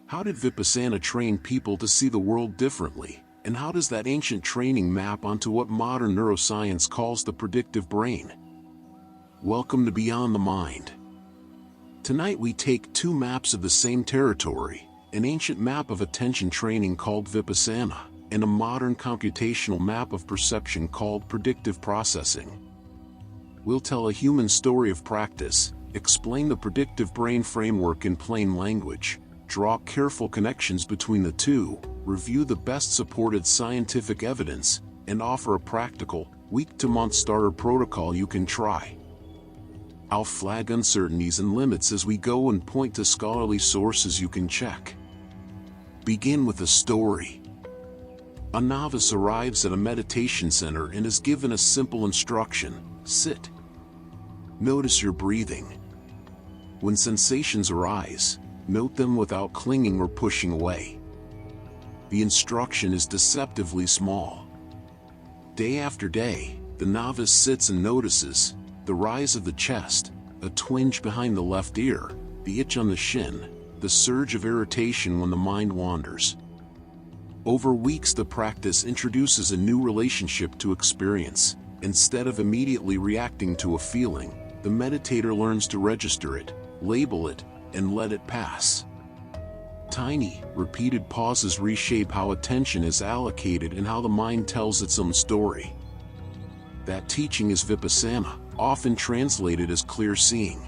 How did Vipassana train people to see the world differently, and how does that ancient training map onto what modern neuroscience calls the predictive brain? Welcome to Beyond the Mind. Tonight we take two maps of the same territory, an ancient map of attention training called Vipassana, and a modern computational map of perception called predictive processing. We'll tell a human story of practice, explain the predictive brain framework in plain language, draw careful connections between the two, review the best supported scientific evidence, and offer a practical, week-to-month starter protocol you can try. I'll flag uncertainties and limits as we go and point to scholarly sources you can check. Begin with a story. A novice arrives at a meditation center and is given a simple instruction: sit. Notice your breathing. When sensations arise, note them without clinging or pushing away. The instruction is deceptively small. Day after day, the novice sits and notices the rise of the chest, a twinge behind the left ear, the itch on the shin, the surge of irritation when the mind wanders. Over weeks, the practice introduces a new relationship to experience. Instead of immediately reacting to a feeling, the meditator learns to register it, label it, and let it pass. Tiny, repeated pauses reshape how attention is allocated and how the mind tells its own story. That teaching is Vipassana, often translated as clear seeing.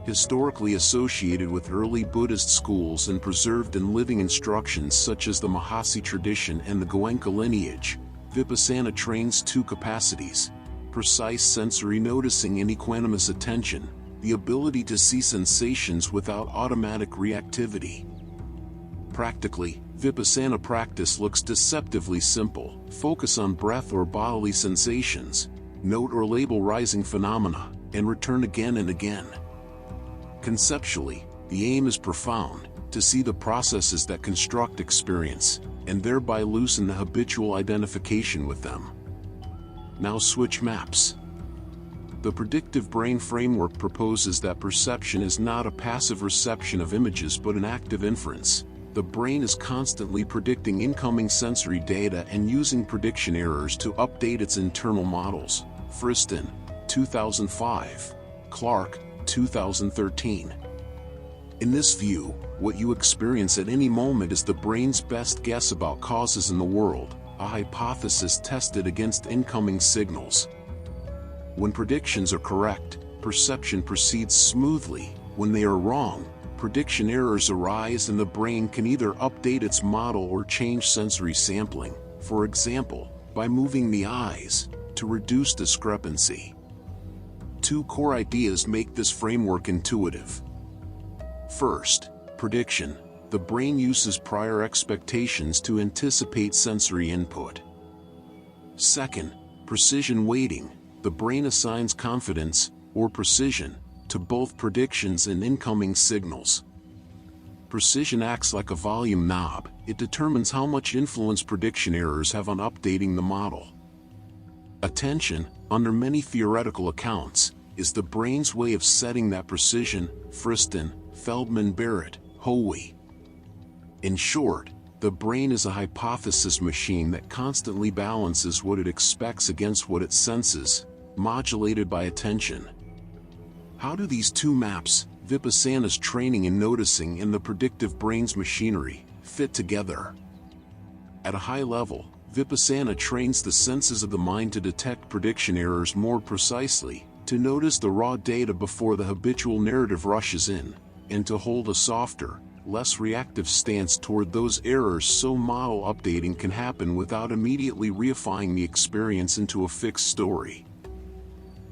Historically associated with early Buddhist schools and preserved in living instructions such as the Mahasi tradition and the Goenka lineage, Vipassana trains two capacities: precise sensory noticing and equanimous attention, the ability to see sensations without automatic reactivity. Practically, Vipassana practice looks deceptively simple. Focus on breath or bodily sensations, note or label rising phenomena, and return again and again. Conceptually, the aim is profound: to see the processes that construct experience, and thereby loosen the habitual identification with them. Now switch maps. The predictive brain framework proposes that perception is not a passive reception of images but an active inference. The brain is constantly predicting incoming sensory data and using prediction errors to update its internal models. Friston, 2005. Clark, 2013. In this view, what you experience at any moment is the brain's best guess about causes in the world, a hypothesis tested against incoming signals. When predictions are correct, perception proceeds smoothly. When they are wrong, prediction errors arise and the brain can either update its model or change sensory sampling, for example, by moving the eyes, to reduce discrepancy. Two core ideas make this framework intuitive. First, prediction. The brain uses prior expectations to anticipate sensory input. Second, precision weighting. The brain assigns confidence, or precision, to both predictions and incoming signals. Precision acts like a volume knob. It determines how much influence prediction errors have on updating the model. Attention, under many theoretical accounts, is the brain's way of setting that precision. Friston, Feldman Barrett, Howe. In short, the brain is a hypothesis machine that constantly balances what it expects against what it senses, modulated by attention. How do these two maps, Vipassana's training and noticing and the predictive brain's machinery, fit together? At a high level, Vipassana trains the senses of the mind to detect prediction errors more precisely, to notice the raw data before the habitual narrative rushes in, and to hold a softer, less reactive stance toward those errors so model updating can happen without immediately reifying the experience into a fixed story.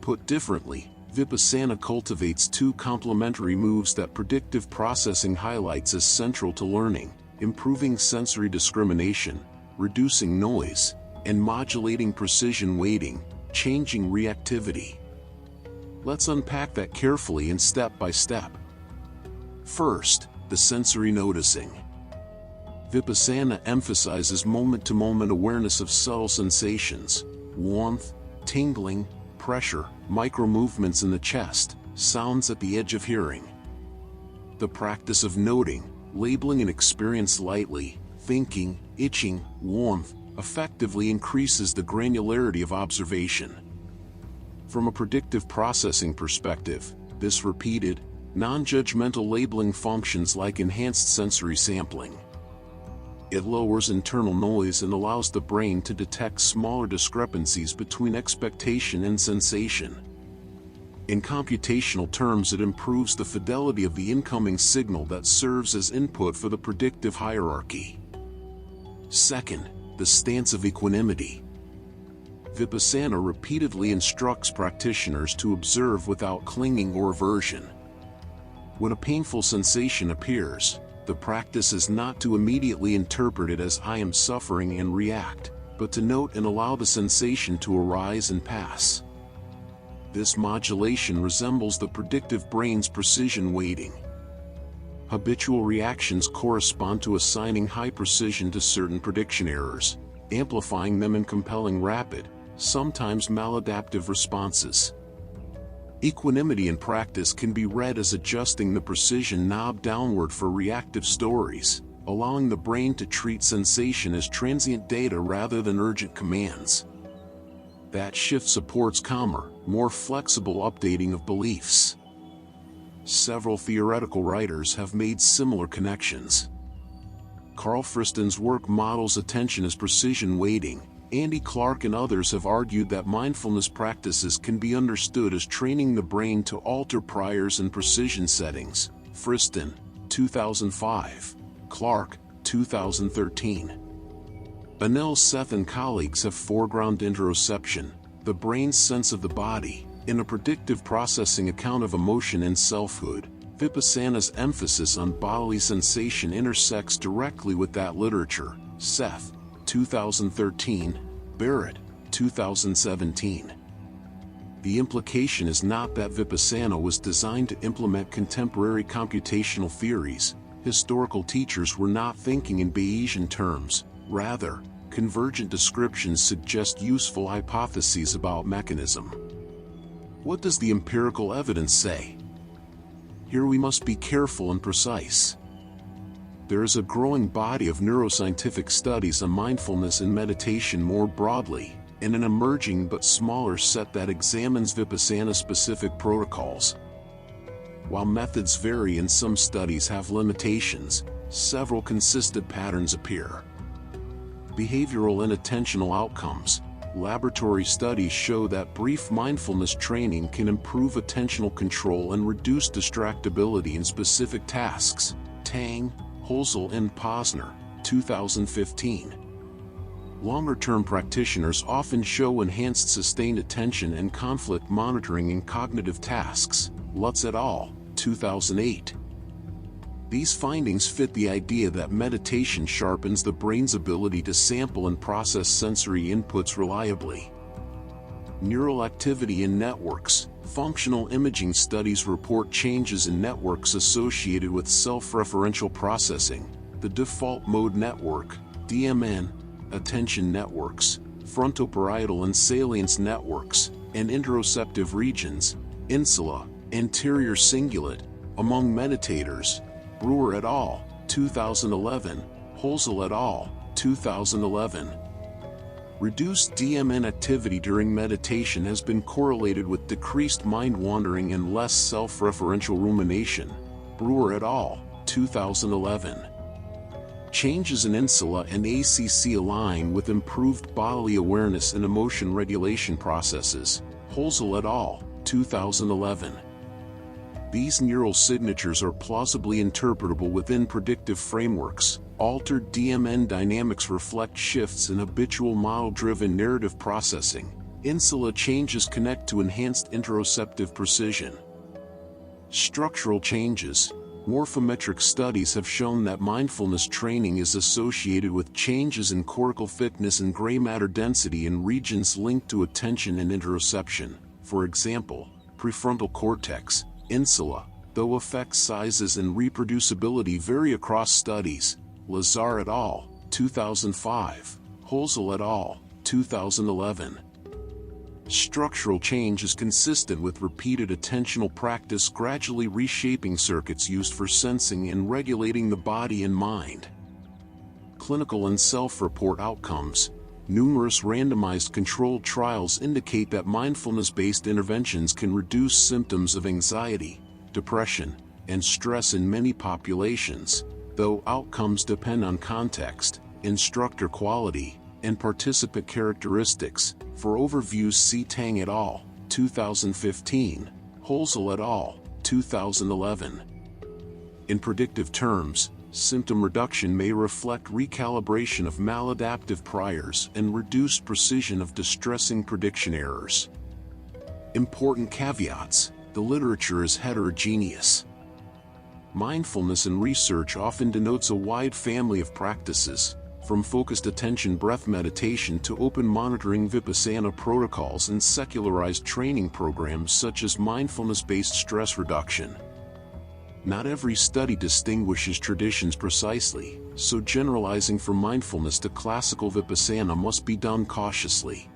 Put differently, Vipassana cultivates two complementary moves that predictive processing highlights as central to learning: improving sensory discrimination, reducing noise, and modulating precision weighting, changing reactivity. Let's unpack that carefully and step by step. First, the sensory noticing. Vipassana emphasizes moment-to-moment awareness of subtle sensations: warmth, tingling, pressure, micro-movements in the chest, sounds at the edge of hearing. The practice of noting, Labeling an experience lightly, thinking, itching, warmth, effectively increases the granularity of observation. From a predictive processing perspective, this repeated, non-judgmental labeling functions like enhanced sensory sampling. It lowers internal noise and allows the brain to detect smaller discrepancies between expectation and sensation. In computational terms, it improves the fidelity of the incoming signal that serves as input for the predictive hierarchy. Second, the stance of equanimity. Vipassana repeatedly instructs practitioners to observe without clinging or aversion. When a painful sensation appears, the practice is not to immediately interpret it as "I am suffering" and react, but to note and allow the sensation to arise and pass. This modulation resembles the predictive brain's precision weighting. Habitual reactions correspond to assigning high precision to certain prediction errors, amplifying them and compelling rapid, sometimes maladaptive responses. Equanimity in practice can be read as adjusting the precision knob downward for reactive stories, allowing the brain to treat sensation as transient data rather than urgent commands. That shift supports calmer, more flexible updating of beliefs. Several theoretical writers have made similar connections. Carl Friston's work models attention as precision weighting. Andy Clark and others have argued that mindfulness practices can be understood as training the brain to alter priors and precision settings. Friston, 2005. Clark, 2013. Anil Seth and colleagues have foregrounded interoception, the brain's sense of the body, in a predictive processing account of emotion and selfhood. Vipassana's emphasis on bodily sensation intersects directly with that literature. Seth, 2013, Barrett, 2017. The implication is not that Vipassana was designed to implement contemporary computational theories. Historical teachers were not thinking in Bayesian terms. Rather, convergent descriptions suggest useful hypotheses about mechanism. What does the empirical evidence say? Here we must be careful and precise. There is a growing body of neuroscientific studies on mindfulness and meditation more broadly, and an emerging but smaller set that examines Vipassana-specific protocols. While methods vary and some studies have limitations, several consistent patterns appear. Behavioral and attentional outcomes. Laboratory studies show that brief mindfulness training can improve attentional control and reduce distractibility in specific tasks. Tang, Holzel and Posner, 2015. Longer-term practitioners often show enhanced sustained attention and conflict monitoring in cognitive tasks. Lutz et al., 2008. These findings fit the idea that meditation sharpens the brain's ability to sample and process sensory inputs reliably. Neural activity in networks. Functional imaging studies report changes in networks associated with self-referential processing, the default mode network, DMN, attention networks, frontoparietal and salience networks, and interoceptive regions, insula, anterior cingulate, among meditators. Brewer et al., 2011, Holzel et al., 2011. Reduced DMN activity during meditation has been correlated with decreased mind wandering and less self-referential rumination. Brewer et al., 2011. Changes in insula and ACC align with improved bodily awareness and emotion regulation processes. Holzel et al., 2011. These neural signatures are plausibly interpretable within predictive frameworks. Altered DMN dynamics reflect shifts in habitual model-driven narrative processing. Insula changes connect to enhanced interoceptive precision. Structural changes. Morphometric studies have shown that mindfulness training is associated with changes in cortical thickness and gray matter density in regions linked to attention and interoception. For example, prefrontal cortex, insula, though effect sizes and reproducibility vary across studies. Lazar et al., 2005, Holzel et al., 2011. Structural change is consistent with repeated attentional practice, gradually reshaping circuits used for sensing and regulating the body and mind. Clinical and self-report outcomes. Numerous randomized controlled trials indicate that mindfulness-based interventions can reduce symptoms of anxiety, depression, and stress in many populations, though outcomes depend on context, instructor quality, and participant characteristics. For overviews, see Tang et al., 2015, Holzel et al., 2011. In predictive terms, symptom reduction may reflect recalibration of maladaptive priors and reduced precision of distressing prediction errors. Important caveats: the literature is heterogeneous. Mindfulness in research often denotes a wide family of practices, from focused attention breath meditation to open monitoring Vipassana protocols and secularized training programs such as mindfulness-based stress reduction. Not every study distinguishes traditions precisely, so generalizing from mindfulness to classical Vipassana must be done cautiously.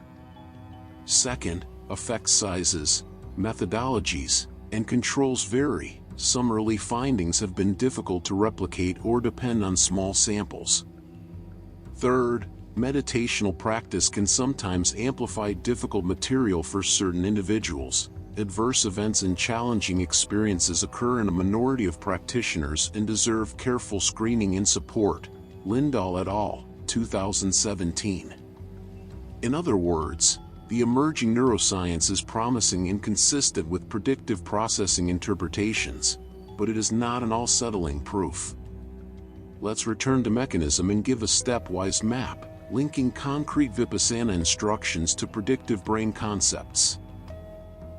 Second, effect sizes, methodologies, and controls vary. Some early findings have been difficult to replicate or depend on small samples. Third, meditational practice can sometimes amplify difficult material for certain individuals. Adverse events and challenging experiences occur in a minority of practitioners and deserve careful screening and support. Lindahl et al., 2017. In other words, the emerging neuroscience is promising and consistent with predictive processing interpretations, but it is not an all-settling proof. Let's return to mechanism and give a stepwise map, linking concrete Vipassana instructions to predictive brain concepts.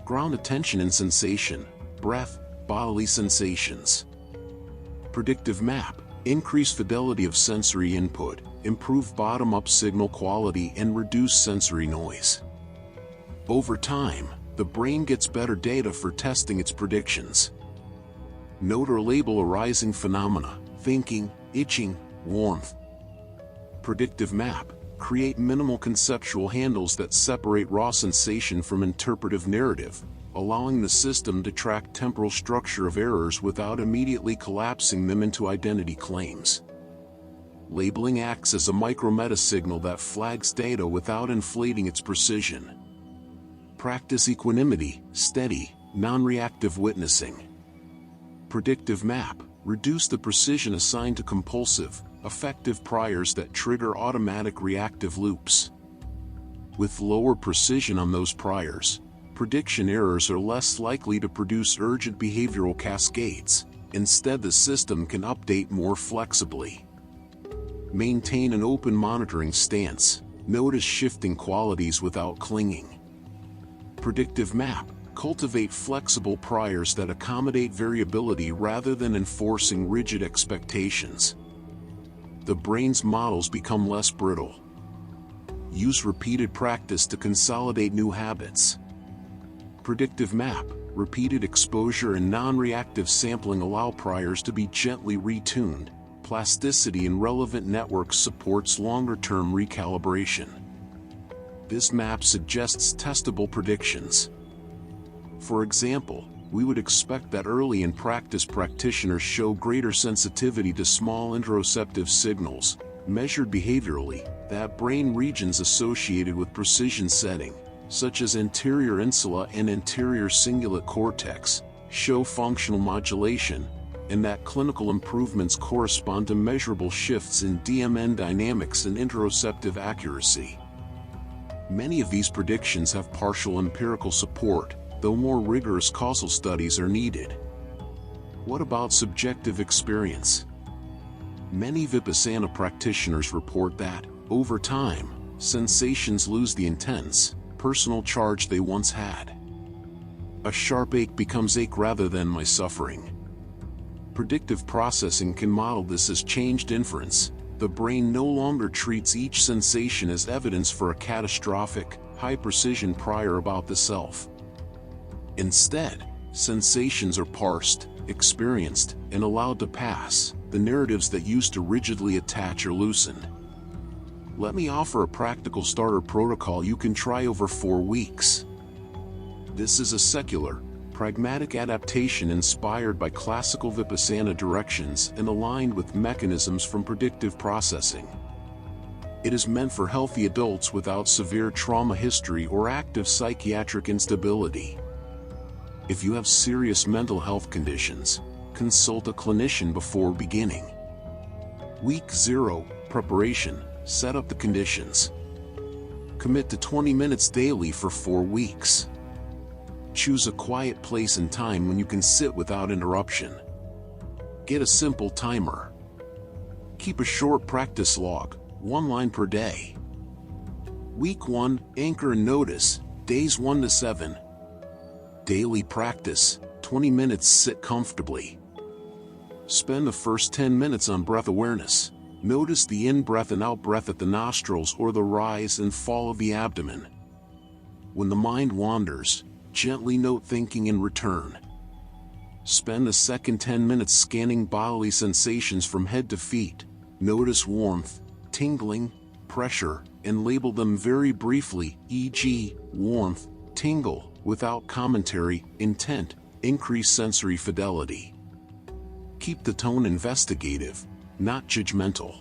Ground attention in sensation, breath, bodily sensations. Predictive map: increase fidelity of sensory input, improve bottom-up signal quality, and reduce sensory noise. Over time, the brain gets better data for testing its predictions. Note or label arising phenomena: thinking, itching, warmth. Predictive map: create minimal conceptual handles that separate raw sensation from interpretive narrative, allowing the system to track temporal structure of errors without immediately collapsing them into identity claims. Labeling acts as a micro-meta signal that flags data without inflating its precision. Practice equanimity, steady, non-reactive witnessing. Predictive map: reduce the precision assigned to compulsive, affective priors that trigger automatic reactive loops. With lower precision on those priors, prediction errors are less likely to produce urgent behavioral cascades. Instead, the system can update more flexibly. Maintain an open monitoring stance. Notice shifting qualities without clinging. Predictive map: cultivate flexible priors that accommodate variability rather than enforcing rigid expectations. The brain's models become less brittle. Use repeated practice to consolidate new habits. Predictive map: repeated exposure and non-reactive sampling allow priors to be gently retuned. Plasticity in relevant networks supports longer-term recalibration. This map suggests testable predictions. For example, we would expect that early in practice practitioners show greater sensitivity to small interoceptive signals, measured behaviorally, that brain regions associated with precision setting, such as anterior insula and anterior cingulate cortex, show functional modulation, and that clinical improvements correspond to measurable shifts in DMN dynamics and interoceptive accuracy. Many of these predictions have partial empirical support, though more rigorous causal studies are needed. What about subjective experience? Many Vipassana practitioners report that, over time, sensations lose the intense, personal charge they once had. A sharp ache becomes ache rather than my suffering. Predictive processing can model this as changed inference. The brain no longer treats each sensation as evidence for a catastrophic, high-precision prior about the self. Instead, sensations are parsed, experienced, and allowed to pass. The narratives that used to rigidly attach are loosened. let me offer a practical starter protocol you can try over 4 weeks. This is a secular, pragmatic adaptation inspired by classical Vipassana directions and aligned with mechanisms from predictive processing. It is meant for healthy adults without severe trauma history or active psychiatric instability. If you have serious mental health conditions, consult a clinician before beginning. Week 0, Preparation. Set up the conditions. Commit to 20 minutes daily for 4 weeks. Choose a quiet place and time when you can sit without interruption. Get a simple timer. Keep a short practice log, 1 line per day. Week 1, Anchor and Notice, days 1 to 7. Daily practice, 20 minutes sit comfortably. Spend the first 10 minutes on breath awareness. Notice the in-breath and out-breath at the nostrils or the rise and fall of the abdomen. When the mind wanders, gently note thinking and return. Spend the second 10 minutes scanning bodily sensations from head to feet. Notice warmth, tingling, pressure, and label them very briefly, e.g., warmth, tingle, without commentary, intent, increase sensory fidelity. Keep the tone investigative, not judgmental.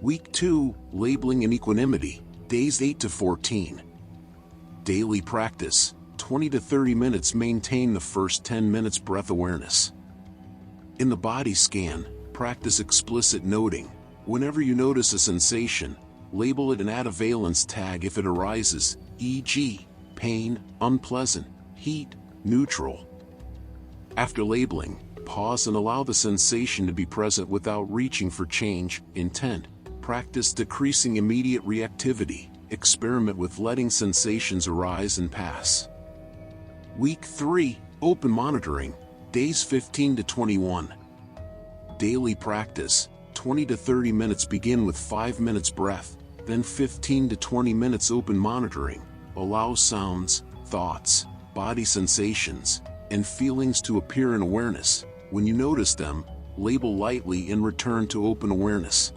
Week 2, Labeling and Equanimity, days 8 to 14. Daily practice, 20 to 30 minutes. Maintain the first 10 minutes breath awareness. In the body scan, practice explicit noting. Whenever you notice a sensation, label it and add a valence tag if it arises, e.g., pain, unpleasant, heat, neutral. After labeling, pause and allow the sensation to be present without reaching for change, intent. Practice decreasing immediate reactivity. Experiment with letting sensations arise and pass. Week 3, Open Monitoring, days 15 to 21. Daily practice, 20 to 30 minutes. Begin with 5 minutes breath, then 15 to 20 minutes open monitoring. Allow sounds, thoughts, body sensations, and feelings to appear in awareness. When you notice them, label lightly and return to open awareness.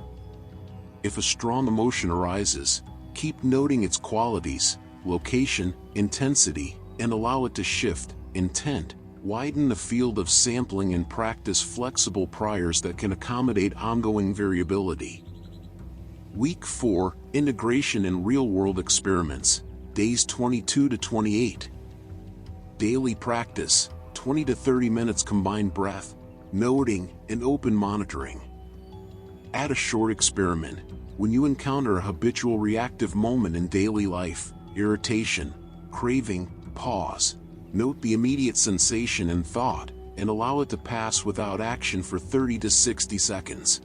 If a strong emotion arises, keep noting its qualities, location, intensity, and allow it to shift, intent. Widen the field of sampling and practice flexible priors that can accommodate ongoing variability. Week 4, Integration and Real-World Experiments, days 22 to 28. Daily practice, 20 to 30 minutes. Combine breath, noting, and open monitoring. Add a short experiment. When you encounter a habitual reactive moment in daily life, irritation, craving, pause. Note the immediate sensation and thought, and allow it to pass without action for 30 to 60 seconds.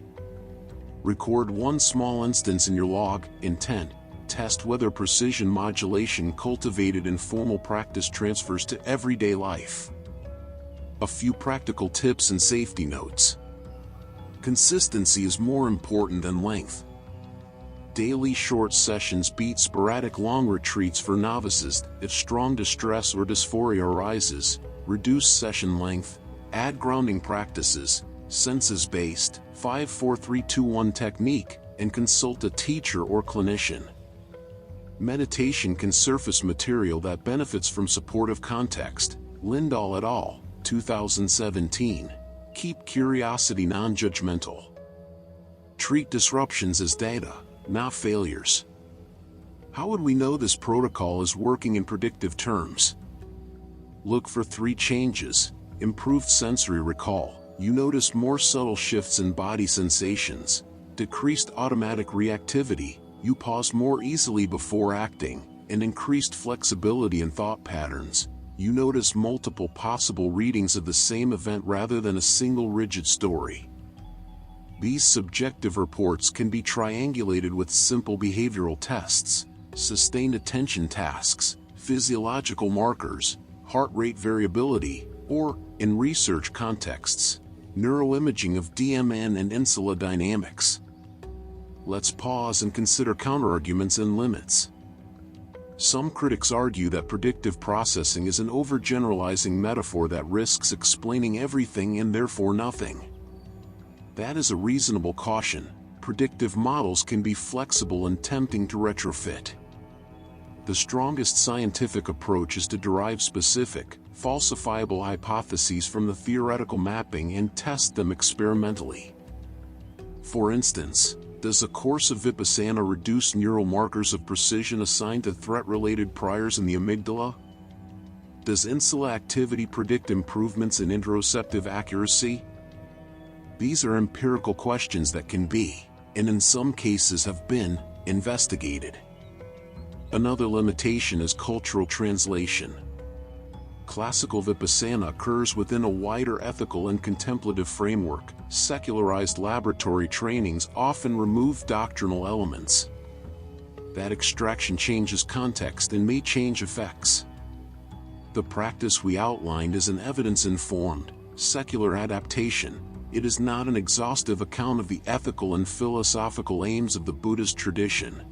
Record one small instance in your log, intent. Test whether precision modulation cultivated in formal practice transfers to everyday life. A few practical tips and safety notes. Consistency is more important than length. Daily short sessions beat sporadic long retreats for novices. If strong distress or dysphoria arises, reduce session length, add grounding practices, senses-based, 5-4-3-2-1 technique, and consult a teacher or clinician. Meditation can surface material that benefits from supportive context. Lindahl et al., 2017. Keep curiosity non-judgmental. Treat disruptions as data, not failures. How would we know this protocol is working in predictive terms? Look for 3 changes. Improved sensory recall. You notice more subtle shifts in body sensations. Decreased automatic reactivity. You pause more easily before acting. And increased flexibility in thought patterns. You notice multiple possible readings of the same event rather than a single rigid story. These subjective reports can be triangulated with simple behavioral tests, sustained attention tasks, physiological markers, heart rate variability, or, in research contexts, neuroimaging of DMN and insula dynamics. Let's pause and consider counterarguments and limits. Some critics argue that predictive processing is an overgeneralizing metaphor that risks explaining everything and therefore nothing. That is a reasonable caution. predictive models can be flexible and tempting to retrofit. The strongest scientific approach is to derive specific, falsifiable hypotheses from the theoretical mapping and test them experimentally. For instance, does a course of Vipassana reduce neural markers of precision assigned to threat-related priors in the amygdala? Does insula activity predict improvements in interoceptive accuracy? These are empirical questions that can be, and in some cases have been, investigated. Another limitation is cultural translation. Classical Vipassana occurs within a wider ethical and contemplative framework. Secularized laboratory trainings often remove doctrinal elements. That extraction changes context and may change effects. The practice we outlined is an evidence-informed, secular adaptation. It is not an exhaustive account of the ethical and philosophical aims of the Buddhist tradition.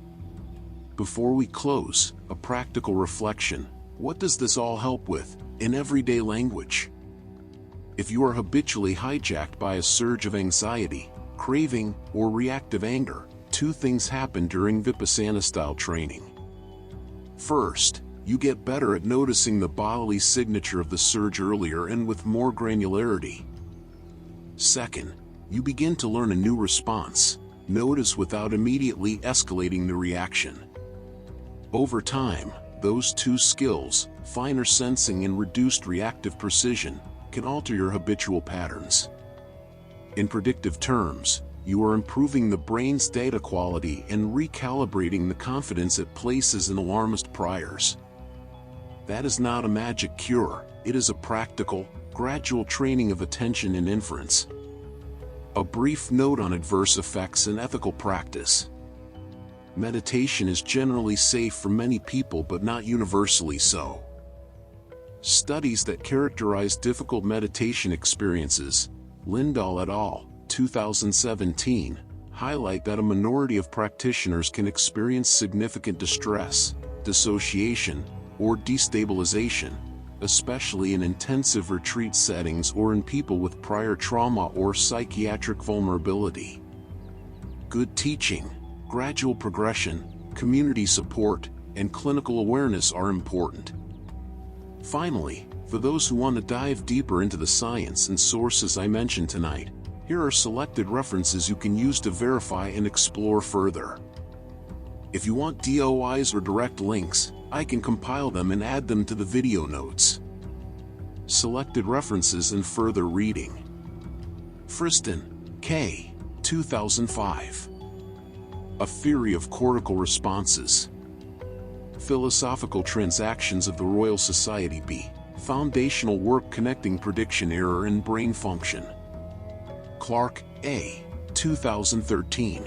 Before we close, a practical reflection. What does this all help with, in everyday language? If you are habitually hijacked by a surge of anxiety, craving, or reactive anger, two things happen during Vipassana-style training. First, you get better at noticing the bodily signature of the surge earlier and with more granularity. Second, you begin to learn a new response, notice without immediately escalating the reaction. Over time, those two skills, finer sensing and reduced reactive precision, can alter your habitual patterns. In predictive terms, you are improving the brain's data quality and recalibrating the confidence it places in alarmist priors. That is not a magic cure, it is a practical, gradual training of attention and inference. A brief note on adverse effects and ethical practice. Meditation is generally safe for many people but not universally so. Studies that characterize difficult meditation experiences, Lindahl et al., 2017, highlight that a minority of practitioners can experience significant distress, dissociation, or destabilization, especially in intensive retreat settings or in people with prior trauma or psychiatric vulnerability. Good teaching, gradual progression, community support, and clinical awareness are important. Finally, for those who want to dive deeper into the science and sources I mentioned tonight, here are selected references you can use to verify and explore further. If you want DOIs or direct links, I can compile them and add them to the video notes. Selected references and further reading. Friston, K. 2005. A Theory of Cortical Responses. Philosophical Transactions of the Royal Society B. Foundational Work Connecting Prediction Error and Brain Function. Clark, A. 2013.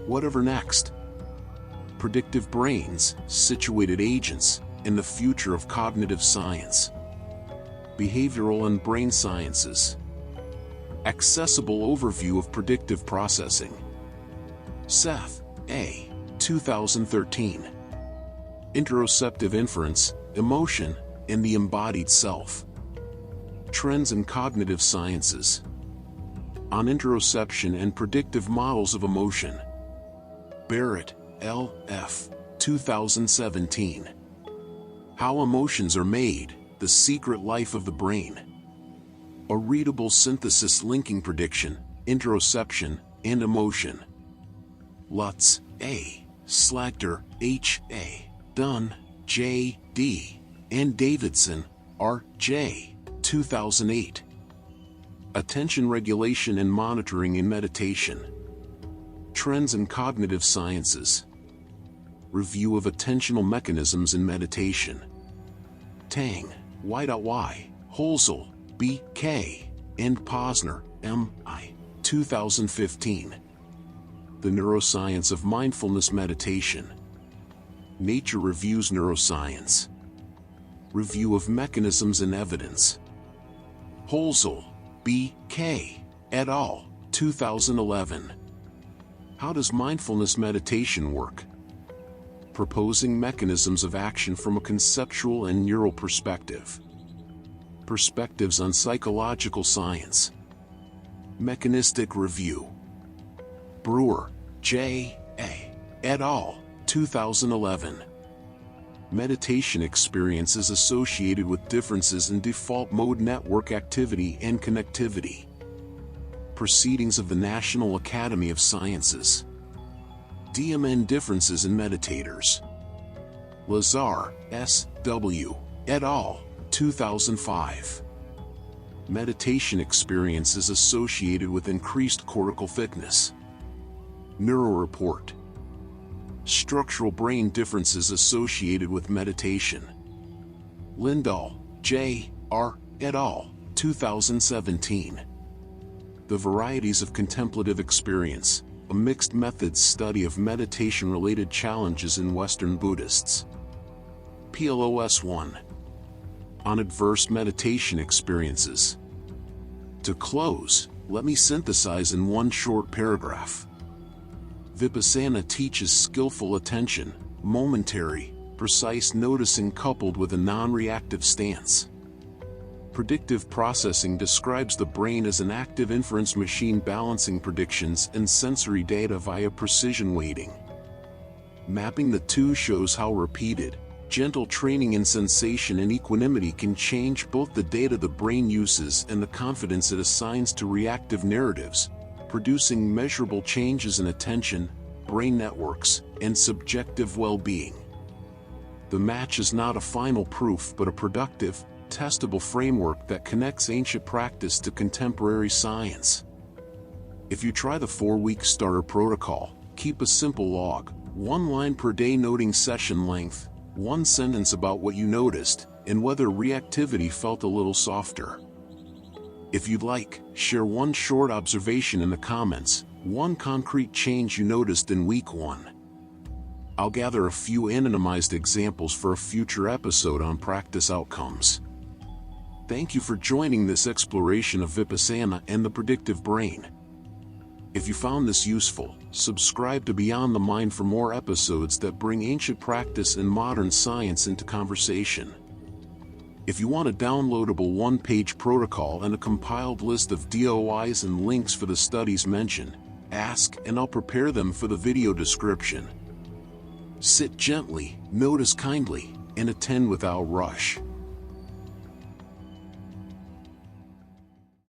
Whatever Next? Predictive Brains, Situated Agents, and the Future of Cognitive Science. Behavioral and Brain Sciences. Accessible Overview of Predictive Processing. Seth, A. 2013. Interoceptive Inference, Emotion, and the Embodied Self. Trends in Cognitive Sciences. On Interoception and Predictive Models of Emotion. Barrett, L. F. 2017. How Emotions Are Made, The Secret Life of the Brain. A readable synthesis linking prediction, interoception, and emotion. Lutz, A. Slagter, H. A. Dunn, J. D. and Davidson, R. J. 2008. Attention Regulation and Monitoring in Meditation. Trends in Cognitive Sciences. Review of Attentional Mechanisms in Meditation. Tang, Y. Holzel, B. K. and Posner, M. I. 2015. The Neuroscience of Mindfulness Meditation. Nature Reviews Neuroscience. Review of Mechanisms and Evidence. Holzel, B. K. et al., 2011. How does mindfulness meditation work? Proposing mechanisms of action from a conceptual and neural perspective. Perspectives on Psychological Science. Mechanistic Review. Brewer, J. A. et al., 2011. Meditation experiences associated with differences in default mode network activity and connectivity. Proceedings of the National Academy of Sciences. DMN differences in meditators. Lazar, S. W. et al., 2005. Meditation experiences associated with increased cortical thickness. Neuroreport. Structural brain differences associated with meditation. Lindahl, J. R. et al., 2017. The Varieties of Contemplative Experience, a mixed methods study of meditation-related challenges in Western Buddhists. PLOS 1. On adverse meditation experiences. To close, let me synthesize in one short paragraph. Vipassana teaches skillful attention, momentary, precise noticing coupled with a non-reactive stance. Predictive processing describes the brain as an active inference machine balancing predictions and sensory data via precision weighting. Mapping the two shows how repeated, gentle training in sensation and equanimity can change both the data the brain uses and the confidence it assigns to reactive narratives, producing measurable changes in attention, brain networks, and subjective well-being. The match is not a final proof but a productive, testable framework that connects ancient practice to contemporary science. If you try the 4-week starter protocol, keep a simple log, 1 line per day noting session length, 1 sentence about what you noticed, and whether reactivity felt a little softer. If you'd like, share one short observation in the comments, one concrete change you noticed in week 1. I'll gather a few anonymized examples for a future episode on practice outcomes. Thank you for joining this exploration of Vipassana and the predictive brain. If you found this useful, subscribe to Beyond the Mind for more episodes that bring ancient practice and modern science into conversation. If you want a downloadable 1-page protocol and a compiled list of DOIs and links for the studies mentioned, ask and I'll prepare them for the video description. Sit gently, notice kindly, and attend without rush.